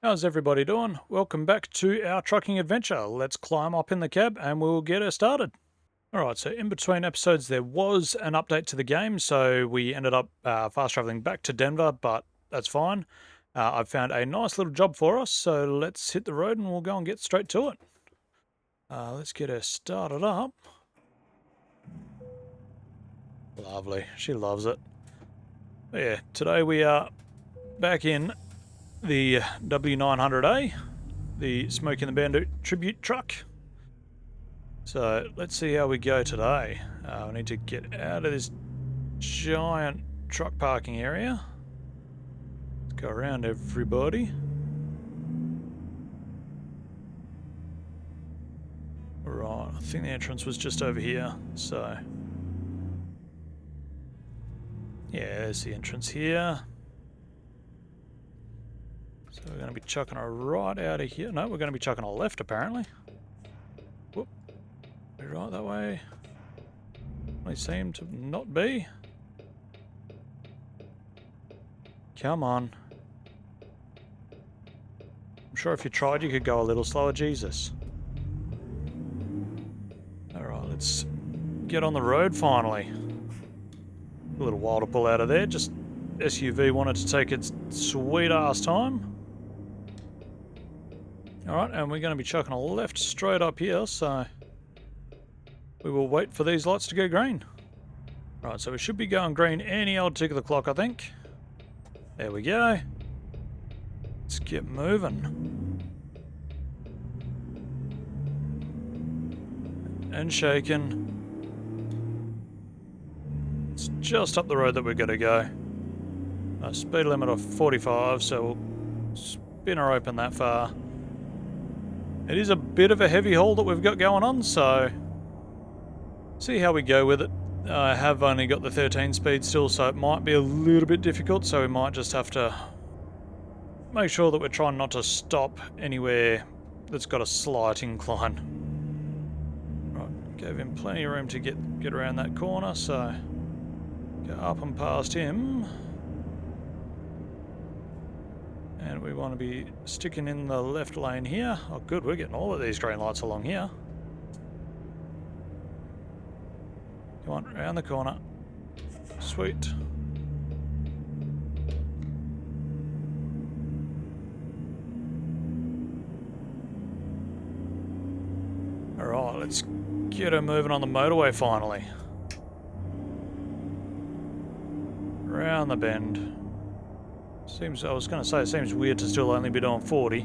How's everybody doing? Welcome back to our trucking adventure. Let's climb up in the cab and we'll get her started. Alright, so in between episodes there was an update to the game, so we ended up fast traveling back to Denver, but that's fine. I've found a nice little job for us, so let's hit the road and we'll go and get straight to it. Let's get her started up. Lovely, she loves it. But yeah, today we are back in the W900A, the Smoking the Bandit tribute truck. So let's see how we go today. We need to get out of this giant truck parking area. Let's go around everybody. Right, I think the entrance was just over here, so... yeah, there's the entrance here. So we're going to be chucking her right out of here. No, we're going to be chucking her left, apparently. Whoop. We're right that way. They seem to not be. Come on. I'm sure if you tried, you could go a little slower. Jesus. Alright, let's get on the road finally. A little while to pull out of there. Just SUV wanted to take its sweet ass time. Alright, and we're going to be chucking a left straight up here, so we will wait for these lights to go green. Right, so we should be going green any old tick of the clock, I think. There we go. Let's get moving. And shaking. It's just up the road that we're going to go. A speed limit of 45, so we'll spin her open that far. It is a bit of a heavy haul that we've got going on, so see how we go with it. I have only got the 13 speed still, so it might be a little bit difficult, so we might just have to make sure that we're trying not to stop anywhere that's got a slight incline. Right, gave him plenty of room to get around that corner, so go up and past him. And we want to be sticking in the left lane here. Oh good, we're getting all of these green lights along here. Come on, around the corner. Sweet. Alright, let's get her moving on the motorway finally. Around the bend. I was going to say, it seems weird to still only be doing 40.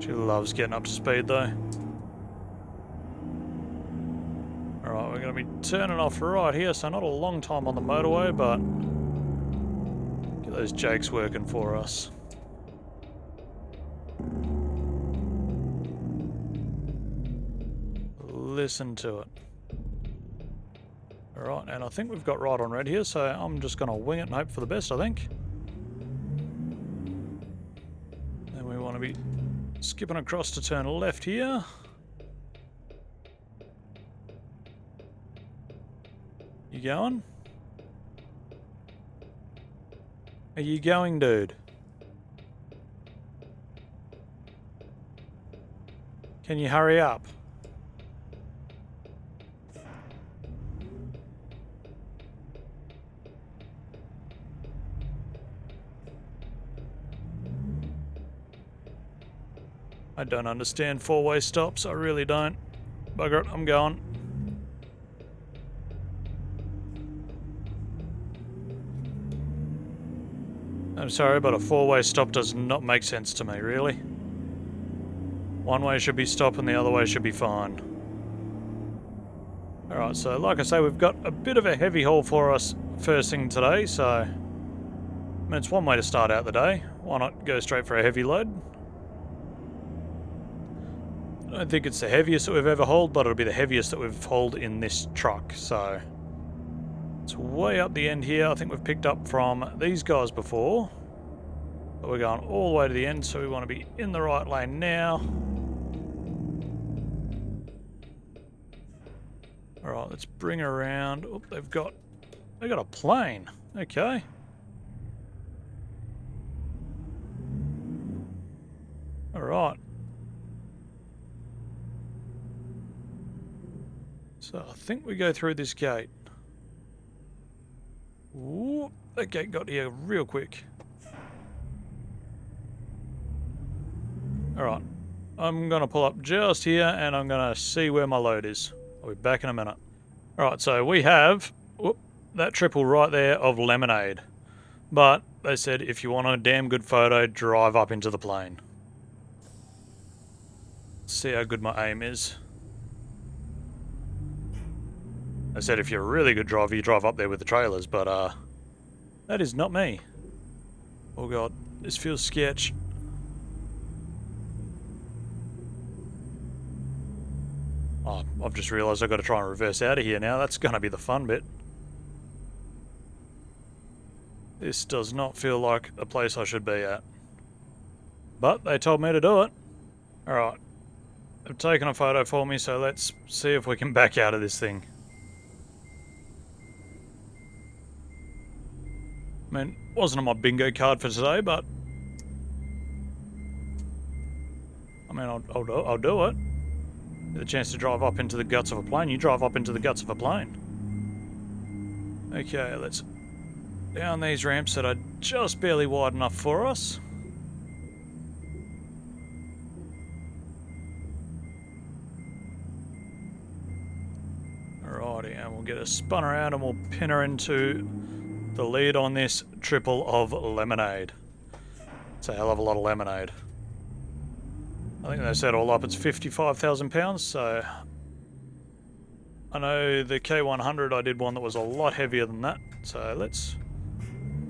She loves getting up to speed though. Alright, we're going to be turning off right here, so not a long time on the motorway, but get those jakes working for us. Listen to it. Alright, and I think we've got right on red here, so I'm just going to wing it and hope for the best, I think. Then we want to be skipping across to turn left here. You going? Are you going, dude? Can you hurry up? I don't understand four-way stops, I really don't. Bugger it, I'm going. I'm sorry, but a four-way stop does not make sense to me, really. One way should be stop and the other way should be fine. Alright, so like I say, we've got a bit of a heavy haul for us first thing today, so... I mean, it's one way to start out the day. Why not go straight for a heavy load? I don't think it's the heaviest that we've ever hauled, but it'll be the heaviest that we've hauled in this truck, so... It's way up the end here. I think we've picked up from these guys before. But we're going all the way to the end, so we want to be in the right lane now. Alright, let's bring her around. Oh, they've got a plane. Okay. Alright. So I think we go through this gate. Ooh, that gate got here real quick. Alright. I'm going to pull up just here and I'm going to see where my load is. I'll be back in a minute. Alright, so we have that triple right there of lemonade. But they said if you want a damn good photo, drive up into the plane. Let's see how good my aim is. They said if you're a really good driver, you drive up there with the trailers, but that is not me. Oh god, this feels sketch. Oh, I've just realised I've got to try and reverse out of here now. That's going to be the fun bit. This does not feel like a place I should be at. But they told me to do it. Alright. They've taken a photo for me, so let's see if we can back out of this thing. I mean, wasn't on my bingo card for today, but I mean, I'll do it. Get the chance to drive up into the guts of a plane. You drive up into the guts of a plane. Okay, let's down these ramps that are just barely wide enough for us. Alrighty, and we'll get her spun around and we'll pin her into the lead on this triple of lemonade. It's a hell of a lot of lemonade. I think they said all up it's £55,000, so I know the K100 I did one that was a lot heavier than that, so let's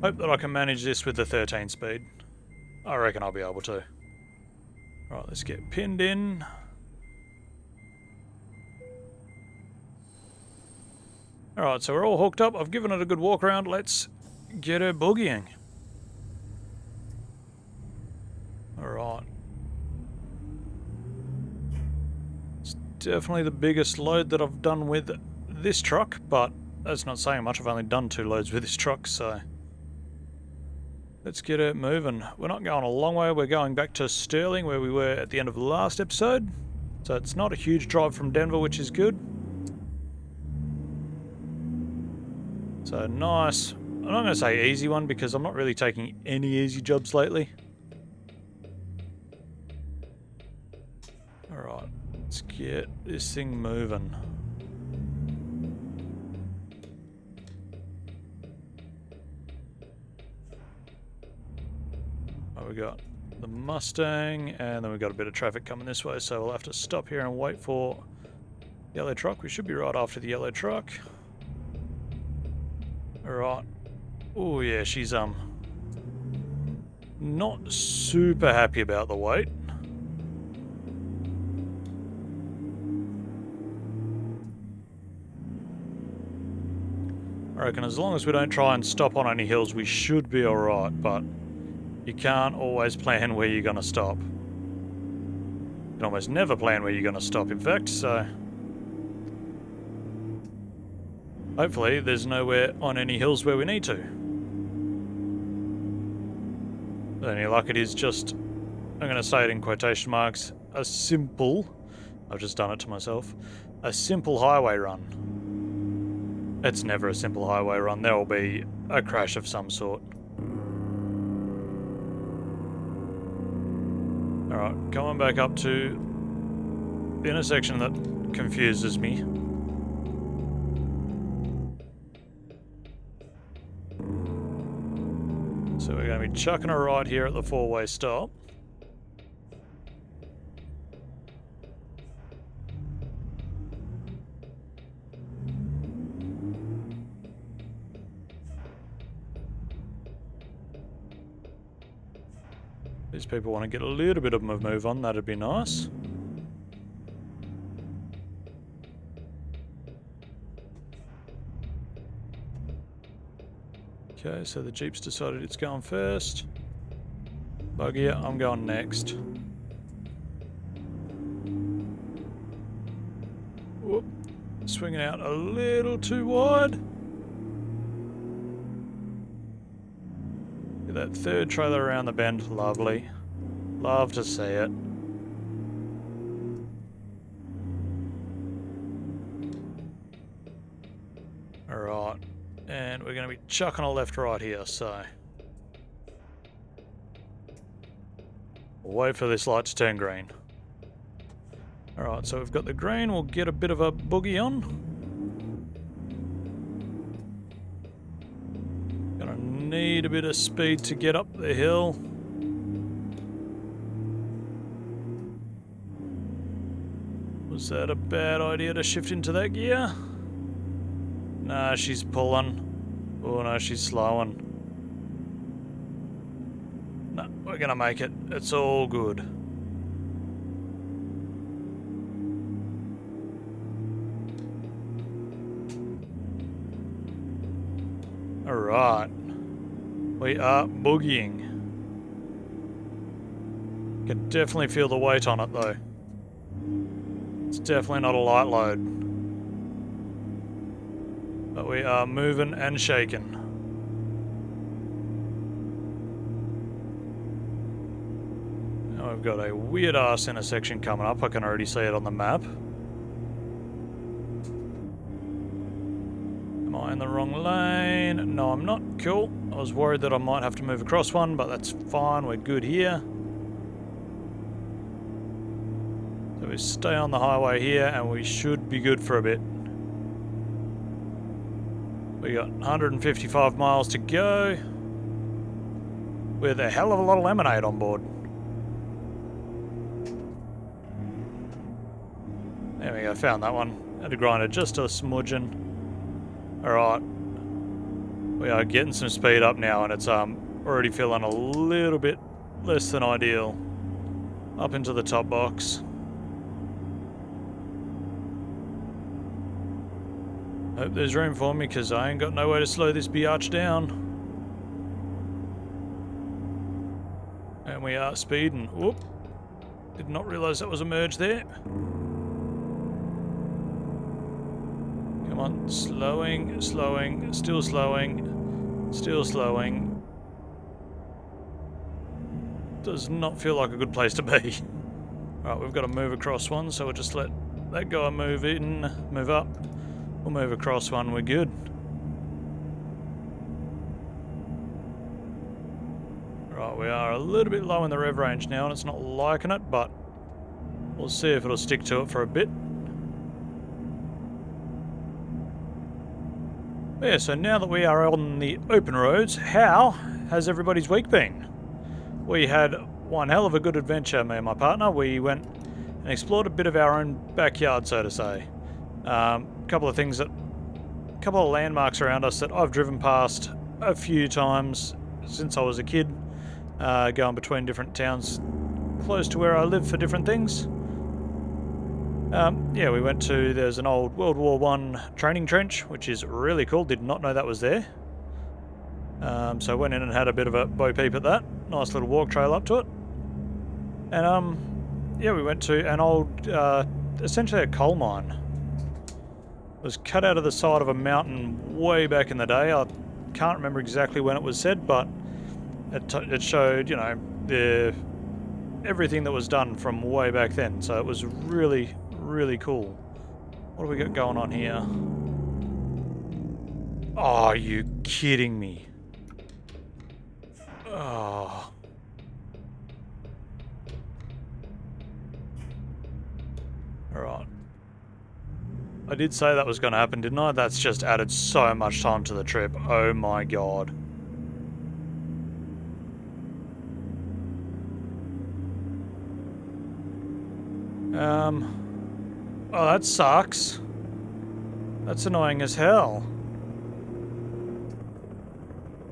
hope that I can manage this with the 13 speed. I reckon I'll be able to. Right, let's get pinned in. Alright, so we're all hooked up. I've given it a good walk around. Let's get her boogieing. Alright. It's definitely the biggest load that I've done with this truck, but that's not saying much. I've only done 2 loads with this truck, so let's get it moving. We're not going a long way. We're going back to Sterling, where we were at the end of the last episode. So it's not a huge drive from Denver, which is good. So nice. I'm not going to say easy one because I'm not really taking any easy jobs lately. Alright, let's get this thing moving. Oh, we got the Mustang and then we've got a bit of traffic coming this way, so we'll have to stop here and wait for the yellow truck. We should be right after the yellow truck. Alright. Oh yeah, she's not super happy about the weight. I reckon as long as we don't try and stop on any hills, we should be alright, but you can't always plan where you're going to stop. You can almost never plan where you're going to stop, in fact, so hopefully there's nowhere on any hills where we need to. With any luck, it is just, I'm going to say it in quotation marks, a simple, I've just done it to myself, a simple highway run. It's never a simple highway run. There will be a crash of some sort. Alright, coming back up to the intersection that confuses me. So we're going to be chucking her right here at the 4-way stop. These people want to get a little bit of a move on, that'd be nice. Okay, so the Jeep's decided it's going first. Buggy, I'm going next. Whoop. Swinging out a little too wide. that third trailer around the bend. Lovely. Love to see it. Alright. And we're going to be chucking a left right here, so... we'll wait for this light to turn green. Alright, so we've got the green. We'll get a bit of a boogie on. Gonna need a bit of speed to get up the hill. Was that a bad idea to shift into that gear? Nah, she's pulling. Oh no, she's slowing. No, we're gonna make it. It's all good. Alright. We are boogieing. Can definitely feel the weight on it though. It's definitely not a light load. But we are moving and shaking. Now we've got a weird ass intersection coming up. I can already see it on the map. Am I in the wrong lane? No, I'm not. Cool. I was worried that I might have to move across one, but that's fine. We're good here. So we stay on the highway here and we should be good for a bit. We got 155 miles to go with a hell of a lot of lemonade on board. There we go, found that one. Had to grind it just a smudging. Alright. We are getting some speed up now and it's already feeling a little bit less than ideal. Up into the top box. Hope there's room for me because I ain't got no way to slow this biatch down. And we are speeding. Whoop. Did not realise that was a merge there. Come on. Slowing, slowing, still slowing, still slowing. Does not feel like a good place to be. Right, we've got to move across one, so we'll just let that guy move in, move up. We'll move across one, we're good. Right, we are a little bit low in the rev range now and it's not liking it, but we'll see if it'll stick to it for a bit. Yeah, so now that we are on the open roads, how has everybody's week been? We had one hell of a good adventure, me and my partner. We went and explored a bit of our own backyard, so to say. Couple of landmarks around us that I've driven past a few times since I was a kid, going between different towns close to where I live for different things. Yeah, we went to, there's an old World War I training trench, which is really cool, did not know that was there. So I went in and had a bit of a bo peep at that, nice little walk trail up to it. And yeah, we went to an old, essentially a coal mine. It was cut out of the side of a mountain way back in the day. I can't remember exactly when it was said, but it showed, you know, everything that was done from way back then. So it was really, really cool. What do we got going on here? Oh, are you kidding me? Oh. Alright. I did say that was going to happen, didn't I? That's just added so much time to the trip. Oh my god. Oh, that sucks. That's annoying as hell.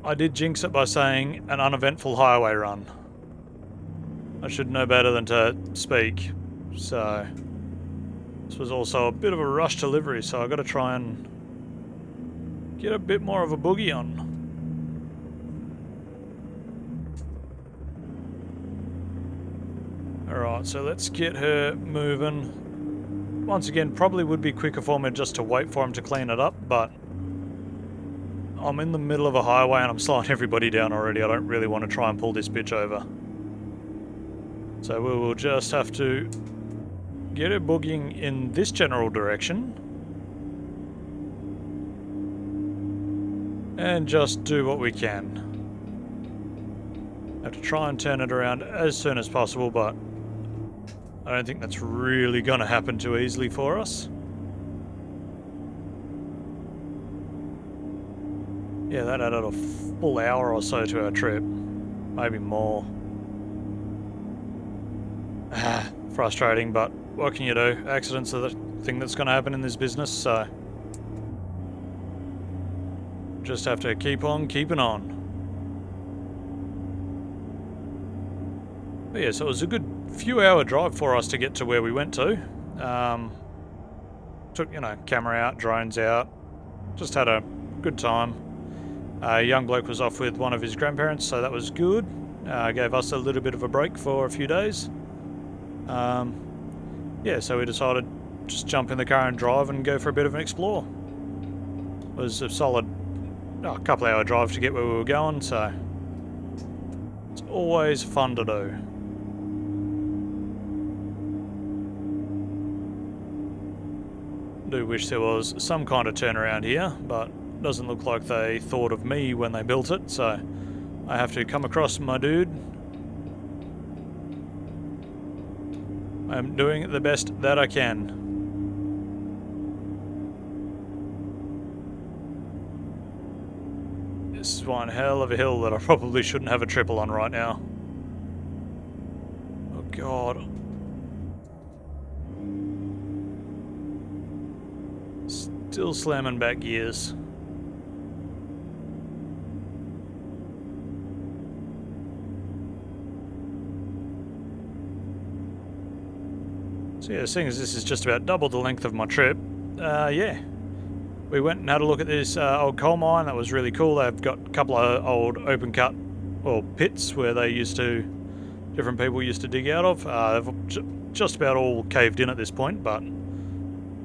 I did jinx it by saying an uneventful highway run. I should know better than to speak, so... This was also a bit of a rush delivery, so I've got to try and get a bit more of a boogie on. Alright, so let's get her moving. Once again, probably would be quicker for me just to wait for him to clean it up, but I'm in the middle of a highway and I'm slowing everybody down already. I don't really want to try and pull this bitch over. So we will just have to get it boogieing in this general direction. And just do what we can. Have to try and turn it around as soon as possible, but I don't think that's really going to happen too easily for us. Yeah, that added a full hour or so to our trip. Maybe more. Frustrating, but what can you do? Accidents are the thing that's going to happen in this business, so just have to keep on keeping on. But yeah, so it was a good few hour drive for us to get to where we went to. Took, camera out, drones out, just had a good time. A young bloke was off with one of his grandparents, so that was good. Gave us a little bit of a break for a few days. Yeah, so we decided just jump in the car and drive and go for a bit of an explore. It was a solid couple hour drive to get where we were going, so it's always fun to do. Do wish there was some kind of turnaround here, but doesn't look like they thought of me when they built it, so I have to come across my dude. I'm doing the best that I can. This is one hell of a hill that I probably shouldn't have a triple on right now. Oh god. Still slamming back gears. So yeah, seeing as this is just about double the length of my trip, yeah. We went and had a look at this old coal mine. That was really cool. They've got a couple of old open cut, or pits, where different people used to dig out of. They've just about all caved in at this point, but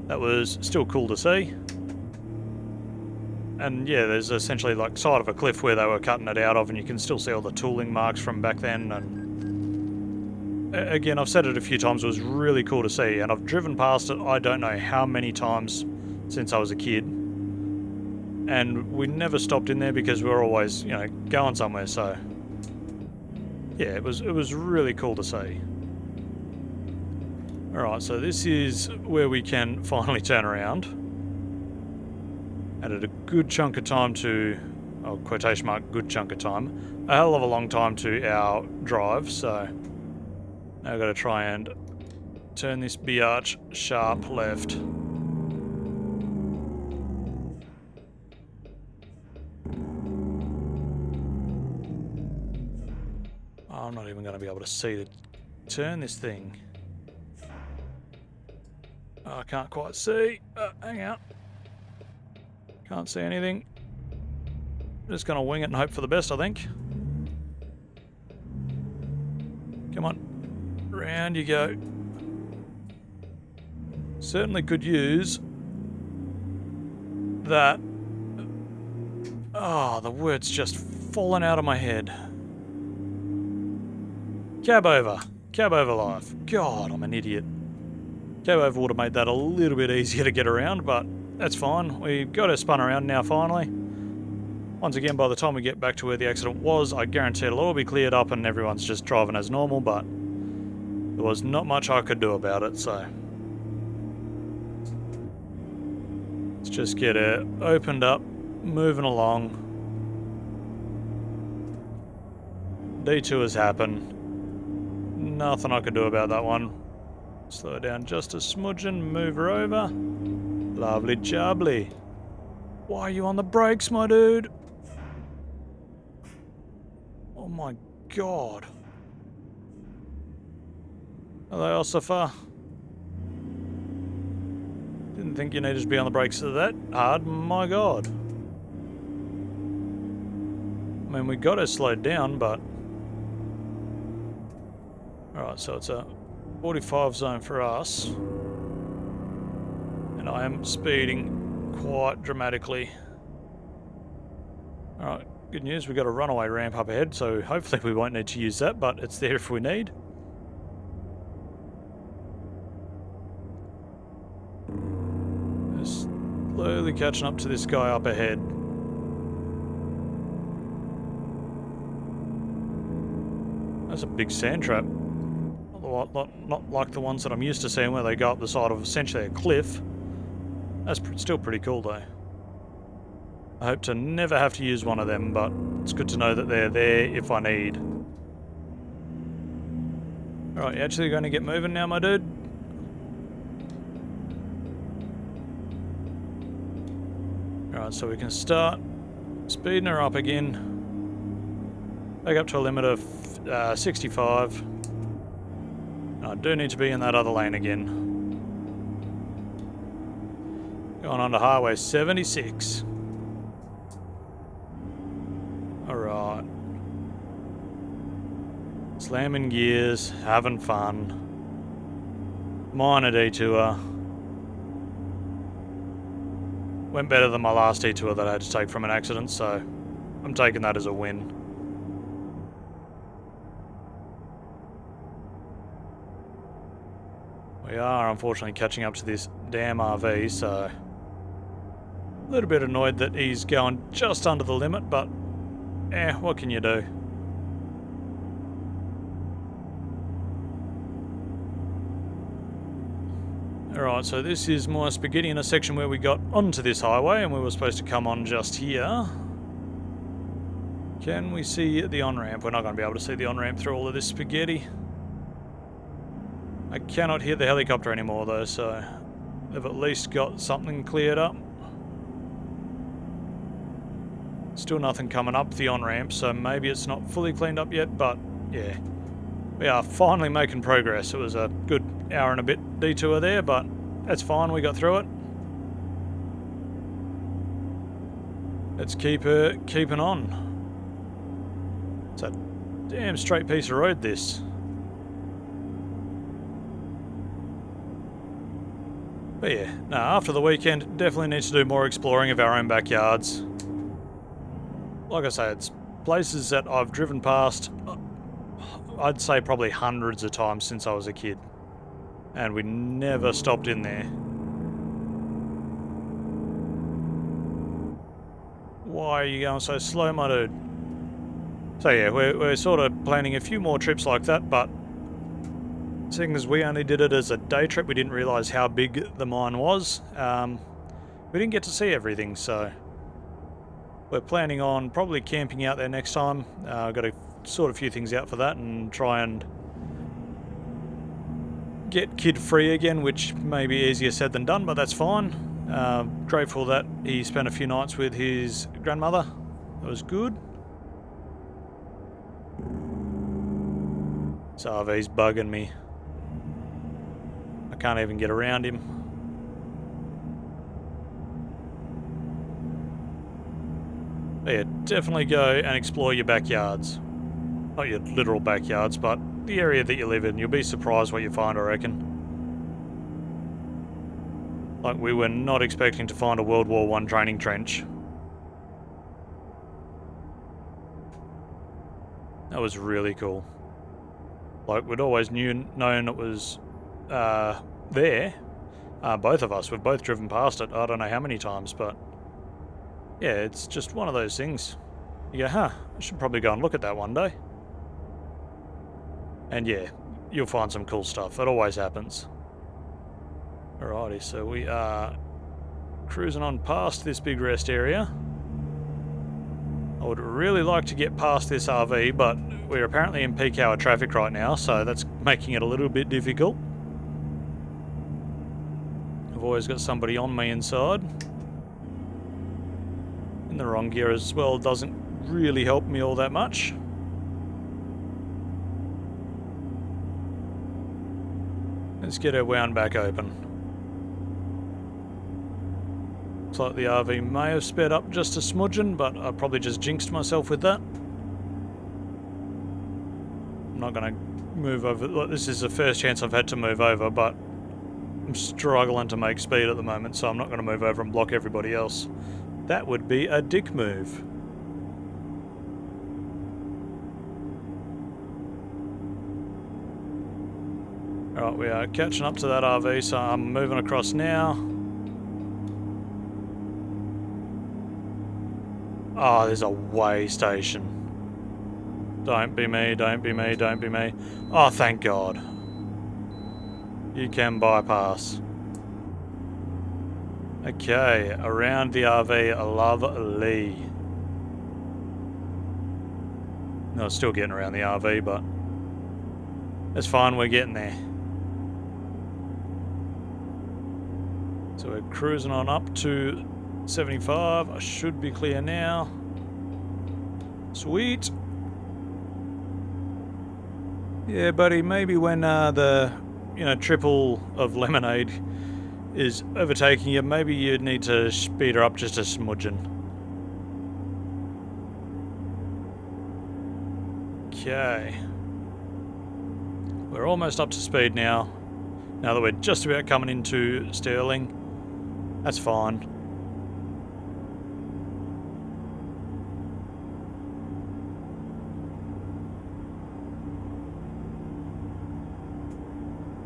that was still cool to see. And yeah, there's essentially like side of a cliff where they were cutting it out of, and you can still see all the tooling marks from back then. And again, I've said it a few times, it was really cool to see, and I've driven past it I don't know how many times since I was a kid, and we never stopped in there because we were always, going somewhere. So yeah, it was really cool to see. Alright, so this is where we can finally turn around. Added a good chunk of time to, quotation mark, good chunk of time, a hell of a long time to our drive, so now I've got to try and turn this biatch sharp left. I'm not even going to be able to see to turn this thing. I can't quite see. Hang out. Can't see anything. Just going to wing it and hope for the best, I think. Come on. Round you go. Certainly could use that. Oh, the word's just fallen out of my head. Cab over. Cab over life. God, I'm an idiot. Cab over would have made that a little bit easier to get around, but that's fine. We've got her spun around now finally. Once again, by the time we get back to where the accident was, I guarantee it'll all be cleared up and everyone's just driving as normal, but there was not much I could do about it, so let's just get it opened up, moving along. Detours happen. Nothing I could do about that one. Slow down just a smudge and move her over. Lovely jubbly. Why are you on the brakes, my dude? Oh my god. Hello, Ossifer. Didn't think you needed to be on the brakes that hard, my god. I mean, we got her slowed down, but alright, so it's a 45 zone for us. And I am speeding quite dramatically. Alright, good news, we've got a runaway ramp up ahead, so hopefully we won't need to use that, but it's there if we need. Just slowly catching up to this guy up ahead. That's a big sand trap. Not like the ones that I'm used to seeing where they go up the side of essentially a cliff. That's still pretty cool though. I hope to never have to use one of them, but it's good to know that they're there if I need. Alright, you actually going to get moving now, my dude? Alright, so we can start speeding her up again. Back up to a limit of 65. I do need to be in that other lane again. Going on to Highway 76. Alright. Slamming gears, having fun. Minor detour. Went better than my last detour that I had to take from an accident, so I'm taking that as a win. We are unfortunately catching up to this damn RV, so a little bit annoyed that he's going just under the limit, but what can you do? Alright, so this is my spaghetti in a section where we got onto this highway and we were supposed to come on just here. Can we see the on-ramp? We're not going to be able to see the on-ramp through all of this spaghetti. I cannot hear the helicopter anymore though, so they've at least got something cleared up. Still nothing coming up the on-ramp, so maybe it's not fully cleaned up yet, but yeah. We are finally making progress. It was a good hour and a bit detour there, but that's fine, we got through it. Let's keep keeping on. It's a damn straight piece of road, this. But yeah, no, after the weekend, definitely need to do more exploring of our own backyards. Like I say, it's places that I've driven past, I'd say probably hundreds of times since I was a kid. And we never stopped in there. Why are you going so slow, my dude? So yeah, we're sort of planning a few more trips like that, but seeing as we only did it as a day trip, we didn't realise how big the mine was. We didn't get to see everything, so we're planning on probably camping out there next time. I've got to sort a few things out for that and try and get kid-free again, which may be easier said than done, but that's fine. Grateful that he spent a few nights with his grandmother. That was good. This RV's bugging me. I can't even get around him. But yeah, definitely go and explore your backyards. Not your literal backyards, but the area that you live in. You'll be surprised what you find, I reckon. Like, we were not expecting to find a World War I training trench. That was really cool. Like, we'd always known it was there. Both of us, we've both driven past it, I don't know how many times, but yeah, it's just one of those things. You go, I should probably go and look at that one day. And yeah, you'll find some cool stuff. It always happens. Alrighty, so we are cruising on past this big rest area. I would really like to get past this RV, but we're apparently in peak hour traffic right now, so that's making it a little bit difficult. I've always got somebody on me inside. In the wrong gear as well doesn't really help me all that much. Let's get her wound back open. Looks like the RV may have sped up just a smudgen, but I probably just jinxed myself with that. I'm not going to move over. Look, this is the first chance I've had to move over, but I'm struggling to make speed at the moment, so I'm not going to move over and block everybody else. That would be a dick move. Alright, we are catching up to that RV, so I'm moving across now. Oh, there's a weigh station. Don't be me, don't be me, don't be me. Oh, thank God. You can bypass. Okay, around the RV, lovely. No, it's still getting around the RV, but it's fine, we're getting there. So we're cruising on up to 75. I should be clear now. Sweet. Yeah, buddy, maybe when the, triple of lemonade is overtaking you, maybe you need to speed her up just a smudgen. Okay. We're almost up to speed now. Now that we're just about coming into Sterling. That's fine.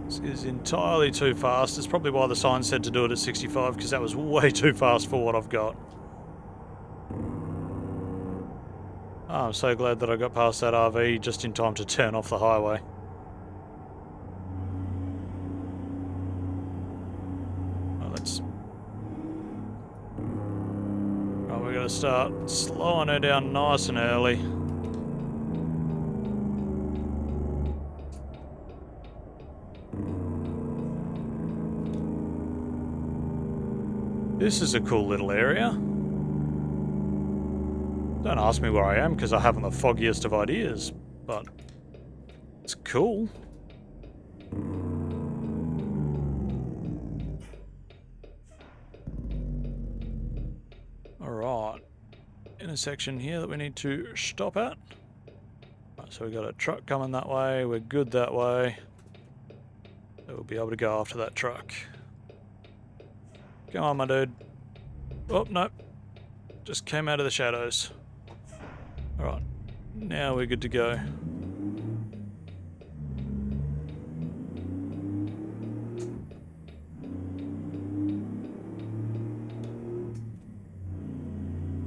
This is entirely too fast. It's probably why the sign said to do it at 65, because that was way too fast for what I've got. Oh, I'm so glad that I got past that RV just in time to turn off the highway. We're going to start slowing her down nice and early. This is a cool little area. Don't ask me where I am, because I haven't the foggiest of ideas, but it's cool. Alright. Intersection here that we need to stop at. Right, so we've got a truck coming that way. We're good that way. So we'll be able to go after that truck. Come on, my dude. Oh, no. Just came out of the shadows. Alright. Now we're good to go.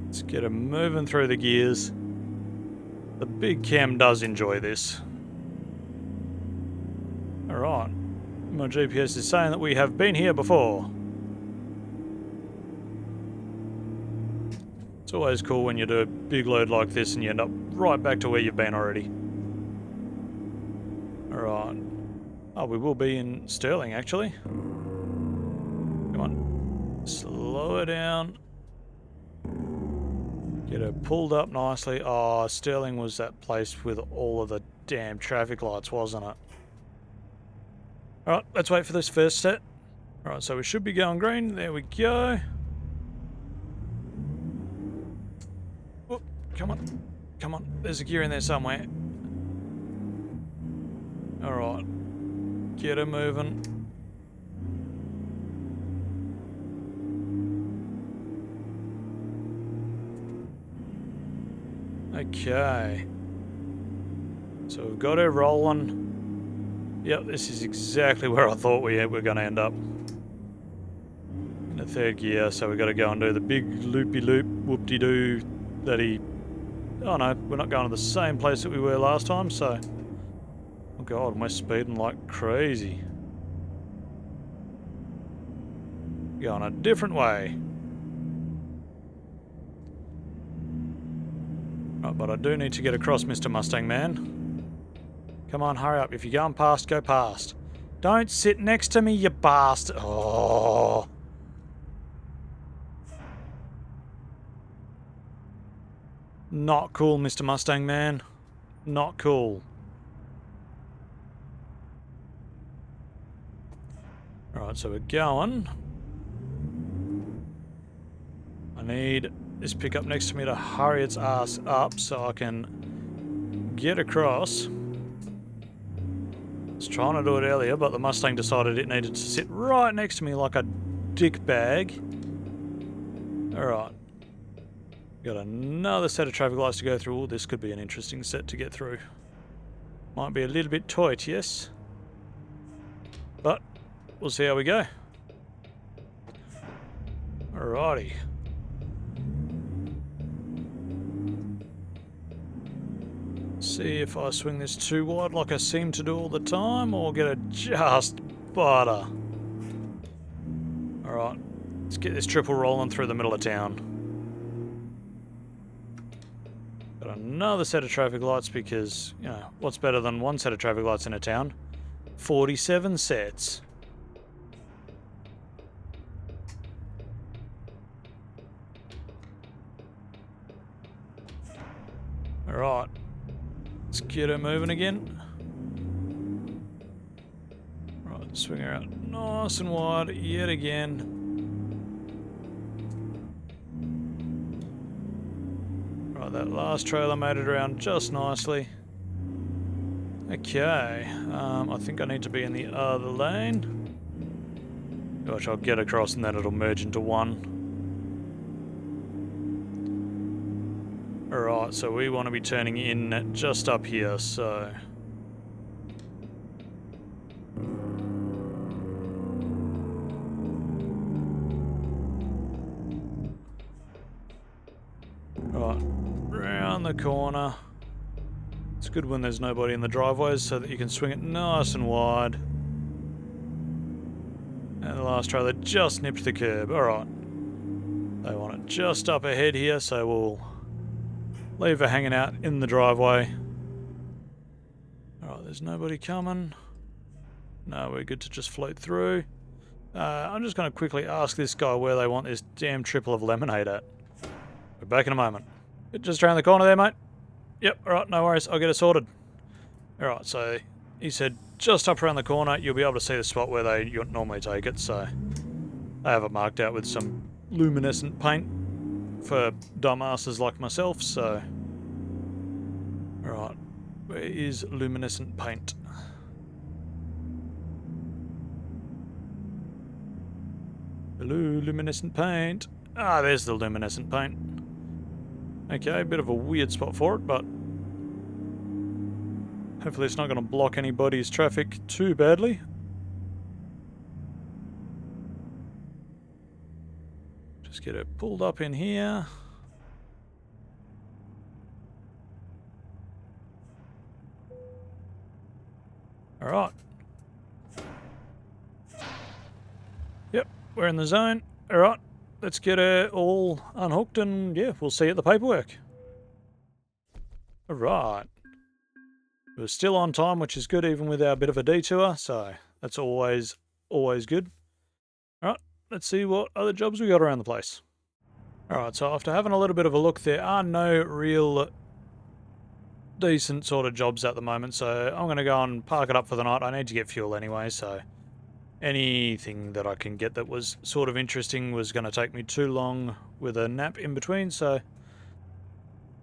Let's get him moving through the gears. The big cam does enjoy this. Alright. My GPS is saying that we have been here before. It's always cool when you do a big load like this and you end up right back to where you've been already. Alright. Oh, we will be in Sterling, actually. Come on. Slow her down. Get her pulled up nicely. Oh, Sterling was that place with all of the damn traffic lights, wasn't it? Alright, let's wait for this first set. Alright, so we should be going green. There we go. Oh, come on. Come on. There's a gear in there somewhere. Alright. Get her moving. Okay. So we've got her rolling. Yep, this is exactly where I thought we were going to end up. In the third gear, so we've got to go and do the big loopy-loop, whoop-de-doo that he... Oh no, we're not going to the same place that we were last time, so... Oh god, we're speeding like crazy. Going a different way. Right, but I do need to get across, Mr. Mustang Man. Come on, hurry up. If you're going past, go past. Don't sit next to me, you bastard. Oh. Not cool, Mr. Mustang Man. Not cool. Alright, so we're going. I need this pickup next to me to hurry its ass up so I can get across. I was trying to do it earlier, but the Mustang decided it needed to sit right next to me like a dick bag. Alright. Got another set of traffic lights to go through. Ooh, this could be an interesting set to get through. Might be a little bit tight, yes? But we'll see how we go. Alrighty. See if I swing this too wide like I seem to do all the time, or get it just butter. Alright, let's get this triple rolling through the middle of town. Got another set of traffic lights because, you know, what's better than one set of traffic lights in a town? 47 sets. Alright, let's get her moving again. Right, swing her out nice and wide yet again. Right, that last trailer made it around just nicely. Okay, I think I need to be in the other lane, which I'll get across and then it'll merge into one. Alright, so we want to be turning in just up here, so... Right, round the corner. It's good when there's nobody in the driveways so that you can swing it nice and wide. And the last trailer just nipped the curb. Alright. They want it just up ahead here, so we'll leave her hanging out in the driveway. Alright, there's nobody coming. No, we're good to just float through. I'm just going to quickly ask this guy where they want this damn triple of lemonade at. We're back in a moment. Just around the corner there, mate. Yep, alright, no worries, I'll get it sorted. Alright, so he said just up around the corner, you'll be able to see the spot where they normally take it, so I have it marked out with some luminescent paint for dumbasses like myself, so... Alright, where is luminescent paint? Hello, luminescent paint. Ah, there's the luminescent paint. Okay, a bit of a weird spot for it, but hopefully it's not going to block anybody's traffic too badly. Just get it pulled up in here. Alright. Yep, we're in the zone. Alright. Let's get her all unhooked and, yeah, we'll see you at the paperwork. Alright. We're still on time, which is good even with our bit of a detour, so that's always good. Alright, let's see what other jobs we got around the place. Alright, so after having a little bit of a look, there are no real decent sort of jobs at the moment, so I'm going to go and park it up for the night. I need to get fuel anyway, so... anything that I can get that was sort of interesting was going to take me too long with a nap in between, so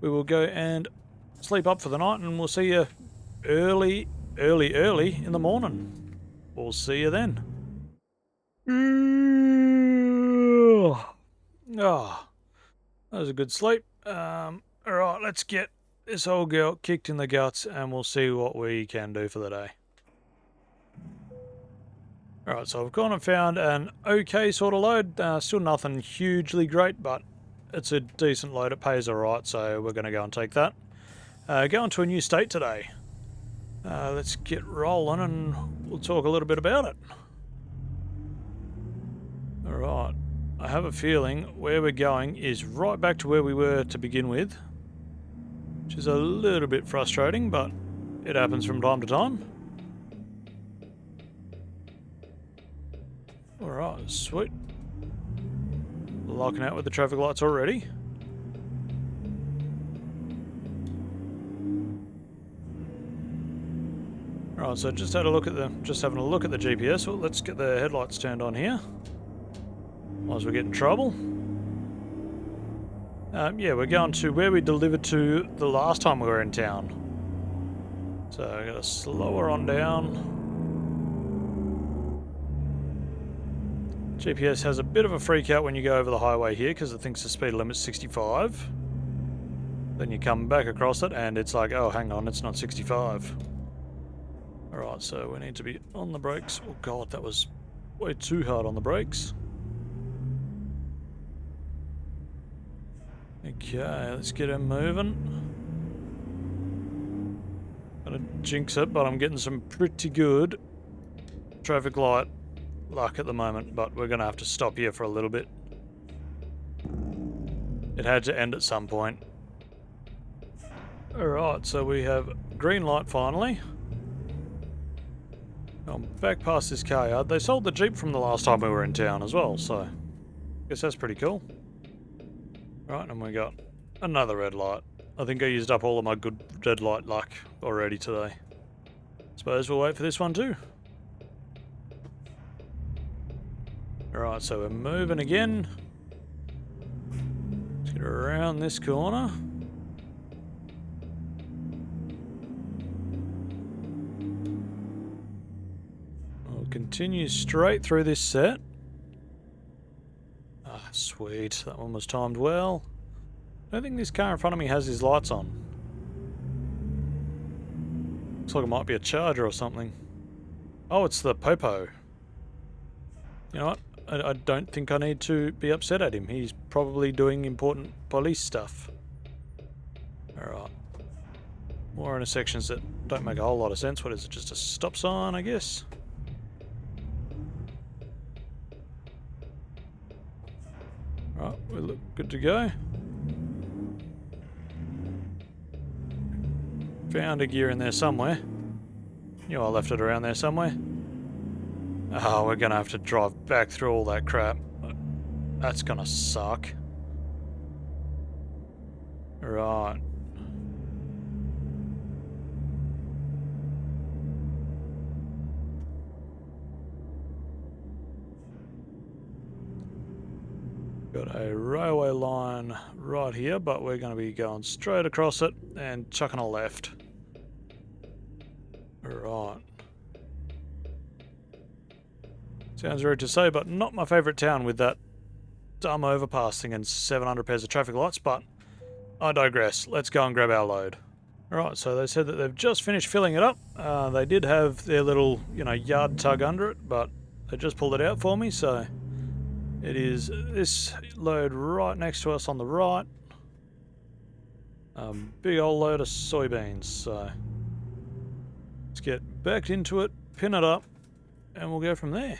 we will go and sleep up for the night and we'll see you early in the morning. We'll see you then. Oh, that was a good sleep. Alright, let's get this old girl kicked in the guts and we'll see what we can do for the day. Alright, so I've gone and found an okay sort of load. Still nothing hugely great, but it's a decent load. It pays alright, so we're going to go and take that. Going to a new state today. Let's get rolling and we'll talk a little bit about it. Alright, I have a feeling where we're going is right back to where we were to begin with. Which is a little bit frustrating, but it happens from time to time. Alright, sweet. Locking out with the traffic lights already. Alright, so just having a look at the GPS. Well, let's get the headlights turned on here. Otherwise we get in trouble. Yeah, we're going to where we delivered to the last time we were in town. So I gotta slow her on down. GPS has a bit of a freak out when you go over the highway here because it thinks the speed limit's 65. Then you come back across it and it's like, oh, hang on, it's not 65. Alright, so we need to be on the brakes. Oh god, that was way too hard on the brakes. Okay, let's get him moving. Gonna jinx it, but I'm getting some pretty good traffic light luck at the moment, but we're gonna have to stop here for a little bit. It had to end at some point. Alright, so we have green light finally. I'm back past this car yard. They sold the Jeep from the last time we were in town as well, so I guess that's pretty cool. Right, and we got another red light. I think I used up all of my good red light luck already today. Suppose we'll wait for this one too. Alright, so we're moving again. Let's get around this corner. We'll continue straight through this set. Ah, sweet. That one was timed well. I don't think this car in front of me has his lights on. Looks like it might be a Charger or something. Oh, it's the Popo. You know what? I don't think I need to be upset at him. He's probably doing important police stuff. Alright. More intersections that don't make a whole lot of sense. What is it? Just a stop sign, I guess? Right, we look good to go. Found a gear in there somewhere. Knew I left it around there somewhere. Oh, we're gonna have to drive back through all that crap. That's gonna suck. Right. Got a railway line right here, but we're going to be going straight across it and chucking a left. Right. Sounds rude to say, but not my favourite town with that dumb overpass thing and 700 pairs of traffic lights, but I digress. Let's go and grab our load. Alright, so they said that they've just finished filling it up. They did have their little, yard tug under it, but they just pulled it out for me, so it is this load right next to us on the right. Big old load of soybeans, so let's get back into it, pin it up, and we'll go from there.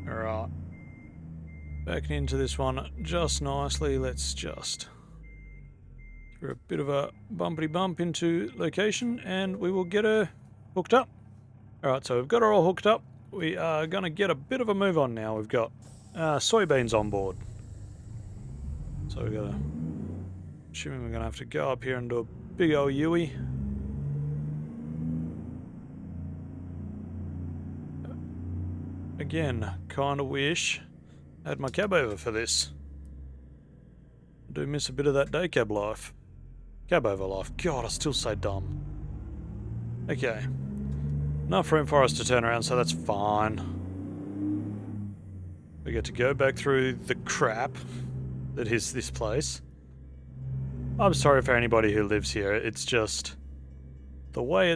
Alright. Backing into this one just nicely. Let's just give her a bit of a bumpity bump into location and we will get her hooked up. Alright, so we've got her all hooked up. We are going to get a bit of a move on now. We've got soybeans on board. So we've got to, assuming we're going to have to go up here and do a big old Yui. Again, kind of wish I had my cab over for this. I do miss a bit of that day cab life. Cab over life. God, I still say dumb. Okay. Enough room for us to turn around, so that's fine. We get to go back through the crap that is this place. I'm sorry for anybody who lives here. It's just the way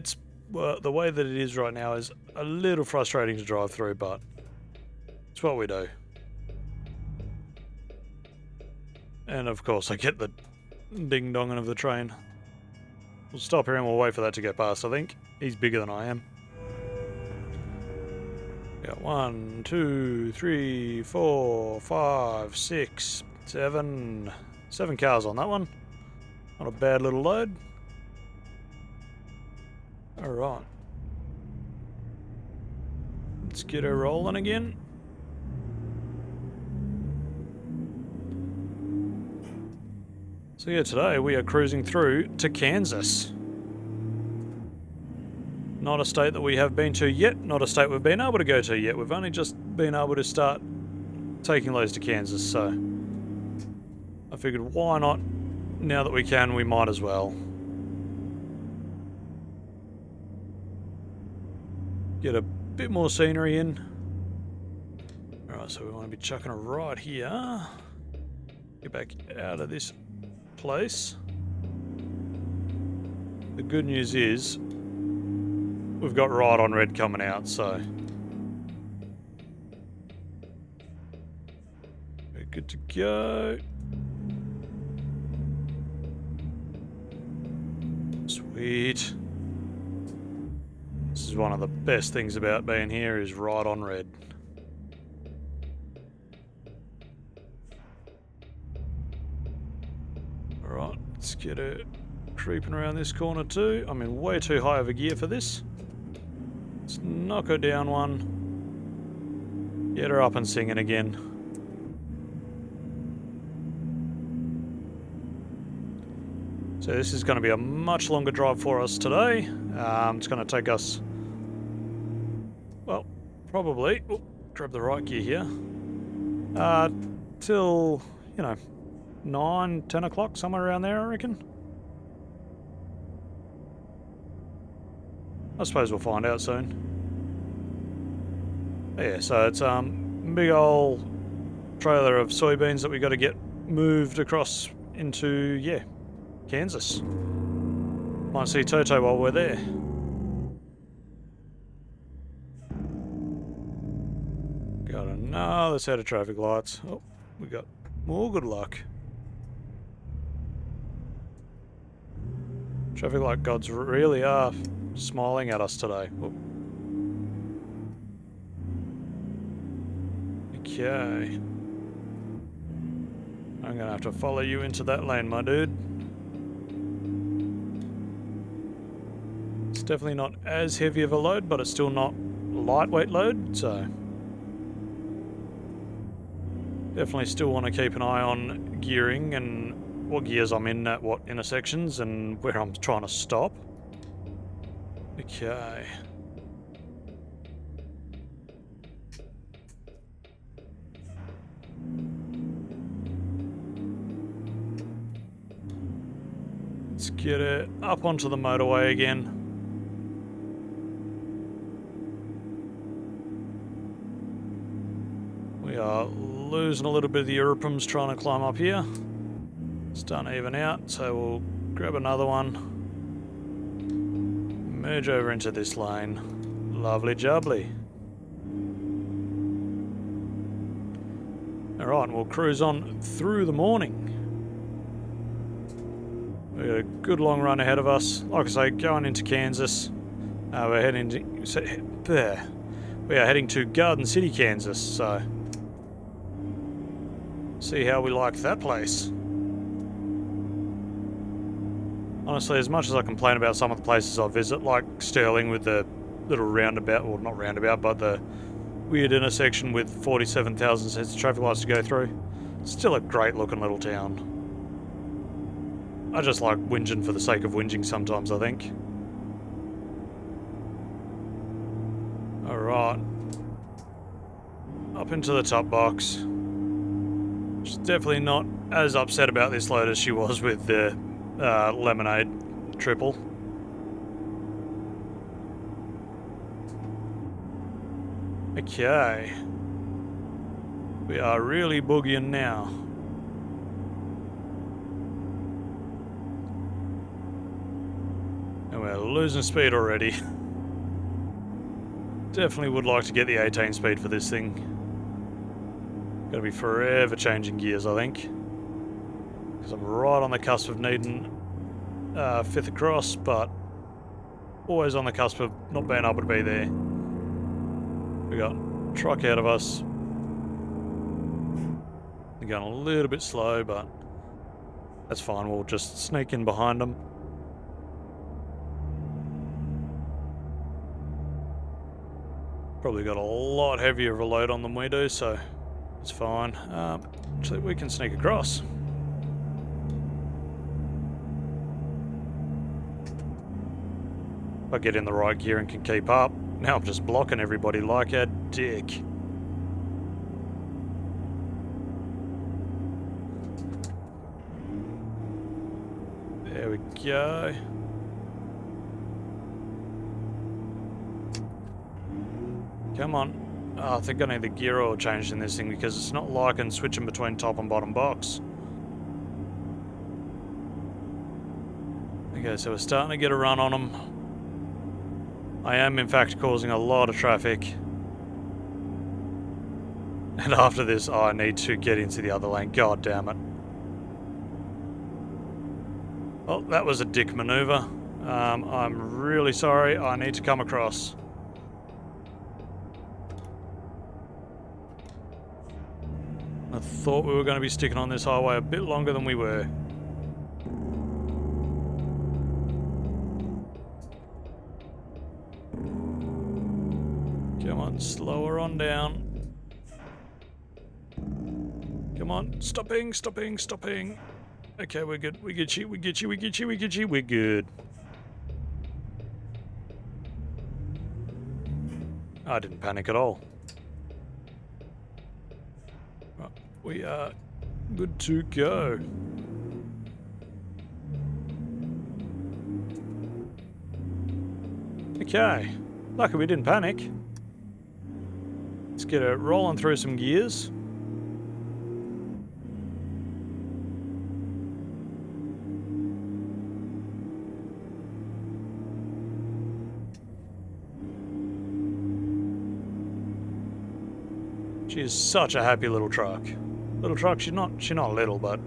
the way that it is right now is a little frustrating to drive through, but it's what we do. And of course, I get the ding-donging of the train. We'll stop here and we'll wait for that to get past, I think. He's bigger than I am. Got 1, 2, 3, 4, 5, 6, 7. 7 cars on that one. Not a bad little load. Alright. Let's get her rolling again. So yeah, today we are cruising through to Kansas. Not a state that we have been to yet, not a state we've been able to go to yet. We've only just been able to start taking loads to Kansas, so I figured why not? Now that we can, we might as well. get a bit more scenery in. Alright, so we want to be chucking it right here. Get back out of this place. The good news is we've got right on red coming out, so we're good to go. Sweet. This is one of the best things about being here, is right on red. Alright, let's get her creeping around this corner too. I'm in way too high of a gear for this. Let's knock her down one. Get her up and singing again. So this is going to be a much longer drive for us today. It's going to take us, well, probably, grab the right gear here, till, you know, 9, 10 o'clock, somewhere around there, I reckon. I suppose we'll find out soon. But yeah, so it's big old trailer of soybeans that we got to get moved across into, yeah, Kansas. Might see Toto while we're there. Got another set of traffic lights. Oh, we got more good luck. Traffic light gods really are smiling at us today. Oh. Okay. I'm gonna have to follow you into that lane, my dude. It's definitely not as heavy of a load, but it's still not lightweight load, so definitely still want to keep an eye on gearing and what gears I'm in at what intersections and where I'm trying to stop. Okay. Let's get it up onto the motorway again. We are losing a little bit of the Europums trying to climb up here. It's starting to even out, so we'll grab another one. Merge over into this lane. Lovely jubbly. Alright, we'll cruise on through the morning. We've got a good long run ahead of us. Like I say, going into Kansas. We're heading to, we are heading to Garden City, Kansas, so see how we like that place. Honestly, as much as I complain about some of the places I visit, like Sterling with the little roundabout, well not roundabout, but the weird intersection with 47,000 sets of traffic lights to go through, it's still a great looking little town. I just like whinging for the sake of whinging sometimes, I think. Alright. Up into the top box. She's definitely not as upset about this load as she was with the lemonade triple. Okay. We are really boogieing now. And we're losing speed already. Definitely would like to get the 18 speed for this thing. Gonna be forever changing gears, I think. Because I'm right on the cusp of needing fifth across, but always on the cusp of not being able to be there. We got a truck out of us. They're going a little bit slow, but that's fine. We'll just sneak in behind them. Probably got a lot heavier of a load on than we do, so it's fine. Actually, we can sneak across. If I get in the right gear and can keep up. Now I'm just blocking everybody like a dick. There we go. Come on. Oh, I think I need the gear oil changed in this thing because it's not liking switching between top and bottom box. Okay, so we're starting to get a run on them. I am, in fact, causing a lot of traffic. And after this, I need to get into the other lane. God damn it. Well, that was a dick maneuver. I'm really sorry. I need to come across. I thought we were going to be sticking on this highway a bit longer than we were. Come on, slower on down. Come on, stopping, stopping, stopping. Okay, we're good. We get you, we get you, we get you, we get you, we're good. I didn't panic at all. Right, we are good to go. Okay, lucky we didn't panic. Let's get it rolling through some gears. She is such a happy little truck. Little truck, she's not little, but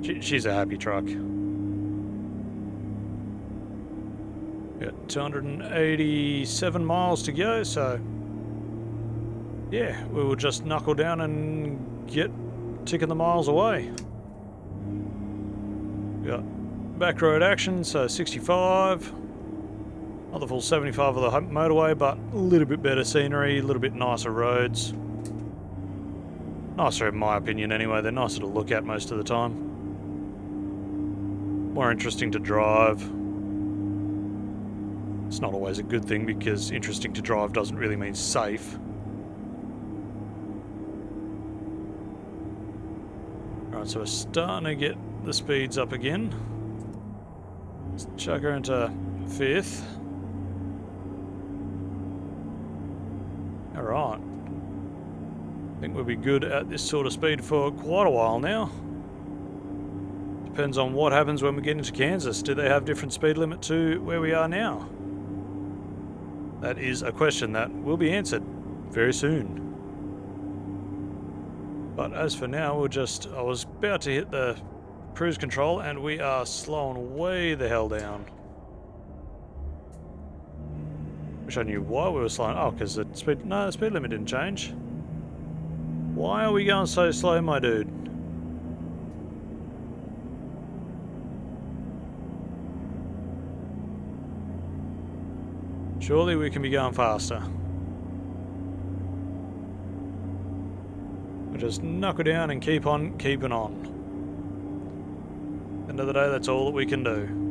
she's a happy truck. Got 287 miles to go, so yeah, we will just knuckle down and get ticking the miles away. We got back road action, so 65. Not the full 75 of the motorway, but a little bit better scenery, a little bit nicer roads. Nicer in my opinion anyway, they're nicer to look at most of the time. More interesting to drive. It's not always a good thing because interesting to drive doesn't really mean safe. Alright, so we're starting to get the speeds up again. Let's chuck her into 5th. Alright. I think we'll be good at this sort of speed for quite a while now. Depends on what happens when we get into Kansas. Do they have different speed limit to where we are now? That is a question that will be answered very soon. But as for now, I was about to hit the cruise control and we are slowing way the hell down. Wish I knew why we were slowing. Oh, because the speed limit didn't change. Why are we going so slow, my dude? Surely we can be going faster. We'll just knuckle down and keep on keeping on. End of the day, that's all that we can do.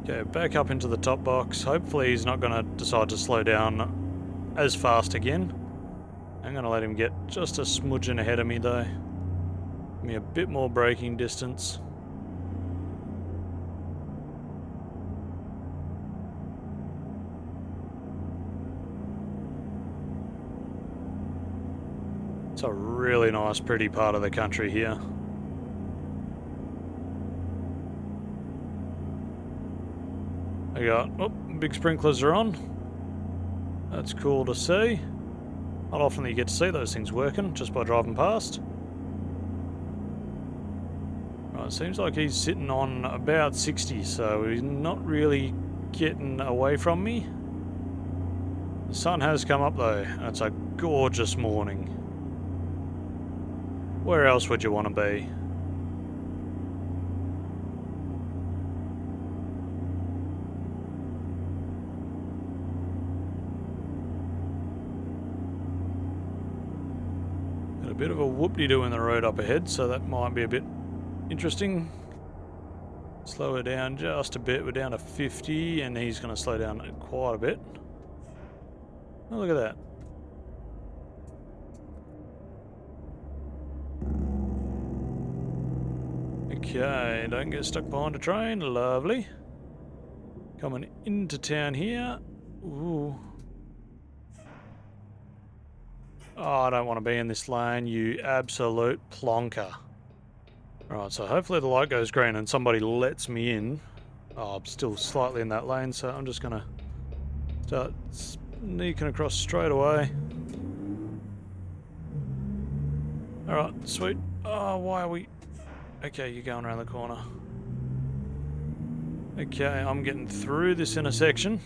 Okay, back up into the top box. Hopefully he's not going to decide to slow down as fast again. I'm going to let him get just a smudging ahead of me though. Give me a bit more braking distance. It's a really nice, pretty part of the country here. I got, oh, big sprinklers are on. That's cool to see. Not often that you get to see those things working just by driving past. Right, it seems like he's sitting on about 60, so he's not really getting away from me. The sun has come up though, and it's a gorgeous morning. Where else would you want to be? Got a bit of a whoop-de-doo in the road up ahead, so that might be a bit interesting. Slow her down just a bit. We're down to 50, and he's going to slow down quite a bit. Oh, look at that. Okay, don't get stuck behind a train. Lovely. Coming into town here. Ooh. Oh, I don't want to be in this lane, you absolute plonker. Right, so hopefully the light goes green and somebody lets me in. Oh, I'm still slightly in that lane, so I'm just going to start sneaking across straight away. Alright, sweet. Oh, why are we... Okay, you're going around the corner. Okay, I'm getting through this intersection.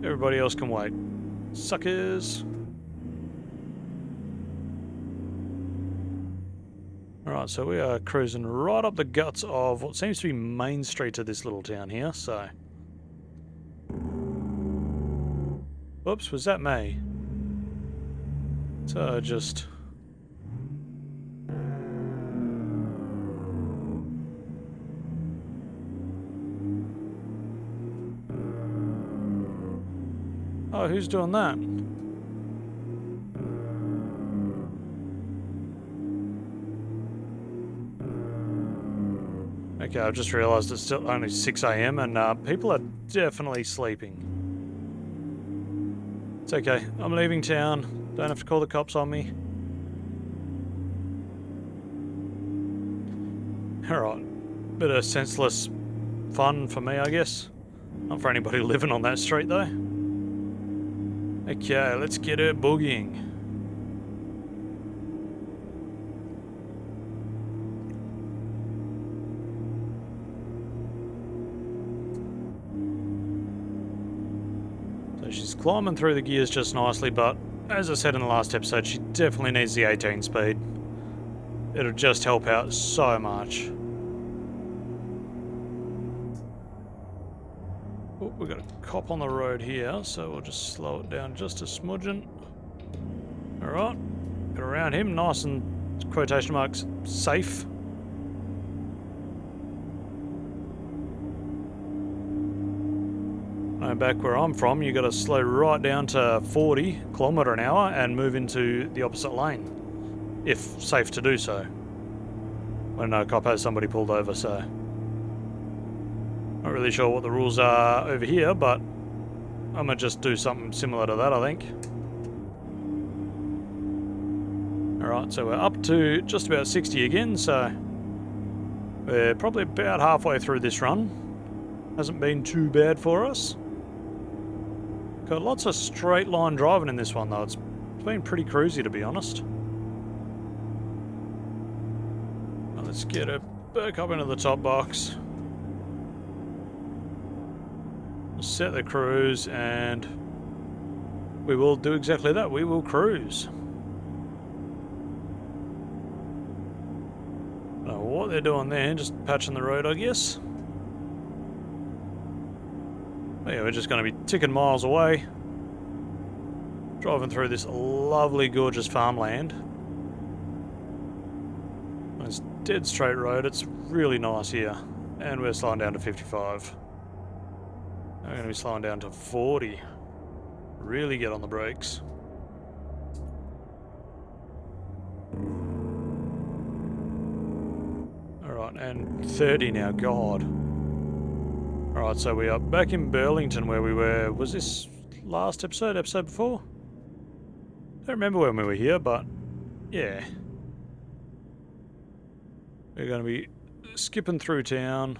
Everybody else can wait. Suckers! Alright, so we are cruising right up the guts of what seems to be Main Street of this little town here, so... Oops, was that me? So just... Oh, who's doing that? Okay, I've just realised it's still only 6 AM and people are definitely sleeping. It's okay, I'm leaving town. Don't have to call the cops on me. Alright, bit of senseless fun for me, I guess. Not for anybody living on that street, though. Okay, let's get her boogieing. So she's climbing through the gears just nicely, but as I said in the last episode, she definitely needs the 18 speed. It'll just help out so much. Oh, we've got a cop on the road here, so we'll just slow it down just a smudgen. Alright, get around him, nice and, quotation marks, safe. And back where I'm from, you got to slow right down to 40 km an hour and move into the opposite lane, if safe to do so. When no cop has somebody pulled over, so... Not really sure what the rules are over here, but I'm gonna just do something similar to that, I think. Alright, so we're up to just about 60 again, so we're probably about halfway through this run. Hasn't been too bad for us. Got lots of straight line driving in this one though. It's been pretty cruisy, to be honest. Now let's get her back up into the top box. Set the cruise, and we will do exactly that. We will cruise. I don't know what they're doing there, just patching the road, I guess. But yeah, we're just going to be ticking miles away, driving through this lovely, gorgeous farmland. It's dead straight road. It's really nice here, and we're slowing down to 55. I'm going to be slowing down to 40. Really get on the brakes. Alright, and 30 now, God. Alright, so we are back in Burlington where we were. Was this last episode? Episode before? Don't remember when we were here, but yeah. We're going to be skipping through town.